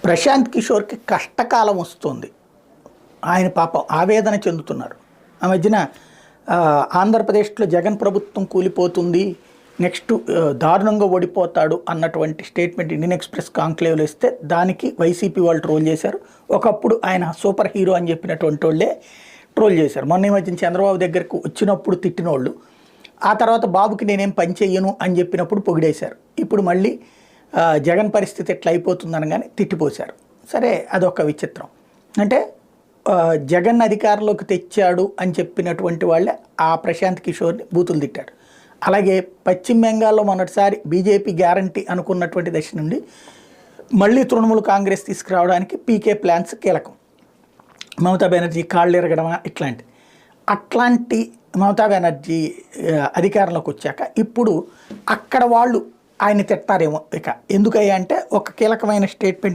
ప్రశాంత్ కిషోర్కి కష్టకాలం వస్తుంది. ఆయన పాపం ఆవేదన చెందుతున్నారు. ఆ మధ్యన ఆంధ్రప్రదేశ్లో జగన్ ప్రభుత్వం కూలిపోతుంది, నెక్స్ట్ దారుణంగా ఓడిపోతాడు అన్నటువంటి స్టేట్మెంట్ ఇండియన్ ఎక్స్ప్రెస్ కాంక్లేవ్లో ఇస్తే దానికి వైసీపీ వాళ్ళు ట్రోల్ చేశారు. ఒకప్పుడు ఆయన సూపర్ హీరో అని చెప్పినటువంటి వాళ్ళే ట్రోల్ చేశారు. మొన్న ఈ మధ్యన చంద్రబాబు దగ్గరకు వచ్చినప్పుడు తిట్టినోళ్ళు, ఆ తర్వాత బాబుకి నేనేం పని చెయ్యను అని చెప్పినప్పుడు పొగిడేశారు. ఇప్పుడు మళ్ళీ జగన్ పరిస్థితి ఎట్లా అయిపోతుందనగానే తిట్టిపోశారు. సరే, అదొక విచిత్రం. అంటే జగన్ అధికారంలోకి తెచ్చాడు అని చెప్పినటువంటి వాళ్ళే ఆ ప్రశాంత్ కిషోర్ని బూతులు తిట్టాడు. అలాగే పశ్చిమ బెంగాల్లో మొన్నటిసారి బీజేపీ గ్యారంటీ అనుకున్నటువంటి దశ నుండి మళ్ళీ తృణమూల్ కాంగ్రెస్ తీసుకురావడానికి పీకే ప్లాన్స్ కీలకం. మమతా బెనర్జీ కాళ్ళు ఎరగడమా అట్లాంటి మమతా బెనర్జీ అధికారంలోకి వచ్చాక ఇప్పుడు అక్కడ వాళ్ళు ఆయన తిట్టారేమో. ఇక ఎందుకయ్యా అంటే ఒక కీలకమైన స్టేట్మెంట్